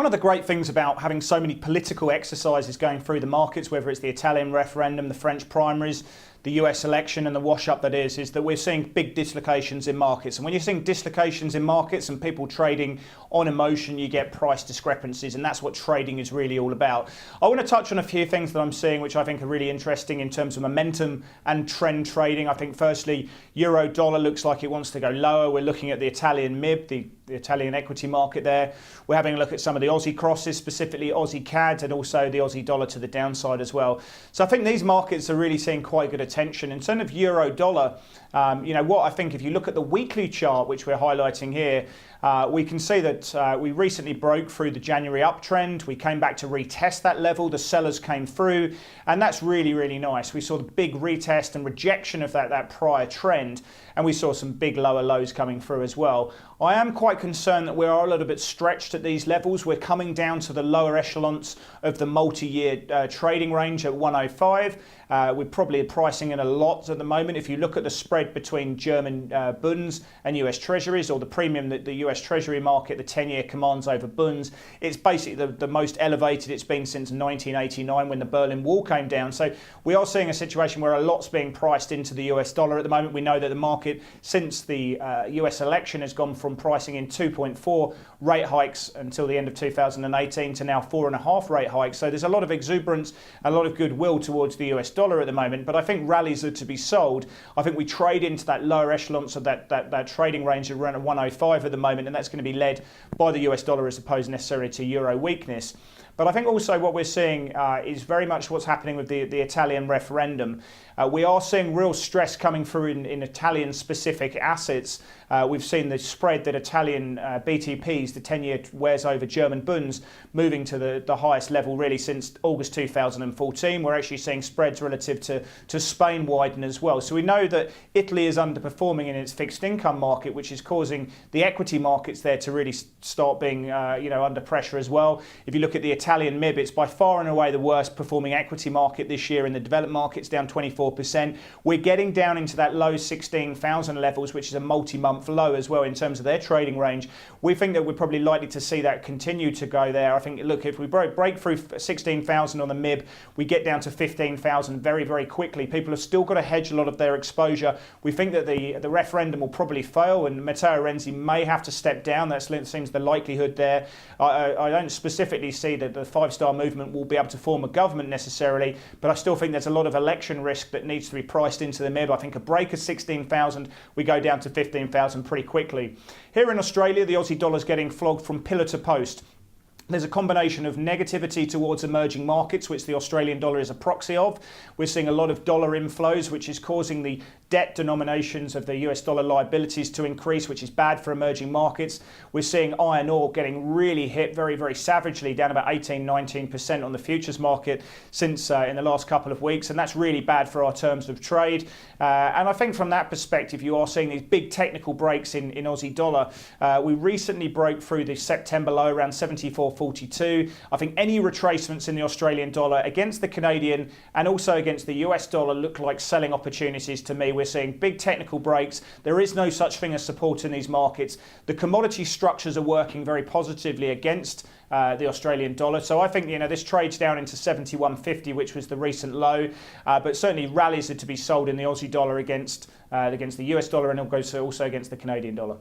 One of the great things about having so many political exercises going through the markets, whether it's the Italian referendum, the French primaries, the US election and the wash-up that is that we're seeing big dislocations in markets. And when you're seeing dislocations in markets and people trading on emotion, you get price discrepancies, and that's what trading is really all about. I want to touch on a few things that I'm seeing which I think are really interesting in terms of momentum and trend trading. I think firstly, euro dollar looks like it wants to go lower. We're looking at the Italian MIB, the Italian equity market there. We're having a look at some of the Aussie crosses, specifically Aussie CAD and also the Aussie dollar to the downside as well. So I think these markets are really seeing quite good attention. In terms of euro dollar, what I think if you look at the weekly chart, which we're highlighting here, we can see that we recently broke through the January uptrend. We came back to retest that level. The sellers came through, and that's really, really nice. We saw the big retest and rejection of that prior trend, and we saw some big lower lows coming through as well. I am quite concerned that we are a little bit stretched at these levels. We're coming down to the lower echelons of the multi-year trading range at 105. We're probably pricing in a lot at the moment. If you look at the spread between German bunds and US treasuries, or the premium that the US Treasury market, the 10-year commands over bunds, it's basically the most elevated it's been since 1989 when the Berlin Wall came down. So we are seeing a situation where a lot's being priced into the US dollar at the moment. We know that the market, since the US election, has gone from pricing in 2.4 rate hikes until the end of 2018 to now 4.5 rate hikes. So there's a lot of exuberance, a lot of goodwill towards the US dollar at the moment, but I think rallies are to be sold. I think we trade into that lower echelons of that trading range around 105 at the moment, and that's going to be led by the US dollar as opposed necessarily to euro weakness. But I think also what we're seeing is very much what's happening with the Italian referendum. We are seeing real stress coming through in Italian specific assets. We've seen the spread that Italian BTPs, the 10-year wears over German bunds, moving to the highest level really since August 2014. We're actually seeing spreads relative to Spain widen as well. So we know that Italy is underperforming in its fixed income market, which is causing the equity markets there to really start being under pressure as well. If you look at the Italian MIB, it's by far and away the worst performing equity market this year. In the developed markets, down 24%. We're getting down into that low 16,000 levels, which is a multi-month low as well in terms of their trading range. We think that we're probably likely to see that continue to go there. I think, look, if we break through 16,000 on the MIB, we get down to 15,000 very, very quickly. People have still got to hedge a lot of their exposure. We think that the referendum will probably fail, and Matteo Renzi may have to step down. That seems the likelihood there. I don't specifically see that the five-star movement will be able to form a government necessarily, but I still think there's a lot of election risk that needs to be priced into the MIB. I think a break of 16,000, we go down to 15,000 pretty quickly. Here in Australia, the Aussie dollar's getting flogged from pillar to post. There's a combination of negativity towards emerging markets, which the Australian dollar is a proxy of. We're seeing a lot of dollar inflows, which is causing the debt denominations of the US dollar liabilities to increase, which is bad for emerging markets. We're seeing iron ore getting really hit very, very savagely, down about 18-19% on the futures market since in the last couple of weeks, and that's really bad for our terms of trade. And I think from that perspective, you are seeing these big technical breaks in Aussie dollar. We recently broke through the September low around 74.42. I think any retracements in the Australian dollar against the Canadian and also against the US dollar look like selling opportunities to me. We're seeing big technical breaks. There is no such thing as support in these markets. The commodity structures are working very positively against the Australian dollar. So I think this trades down into 71.50, which was the recent low. But certainly rallies are to be sold in the Aussie dollar against the US dollar, and also against the Canadian dollar.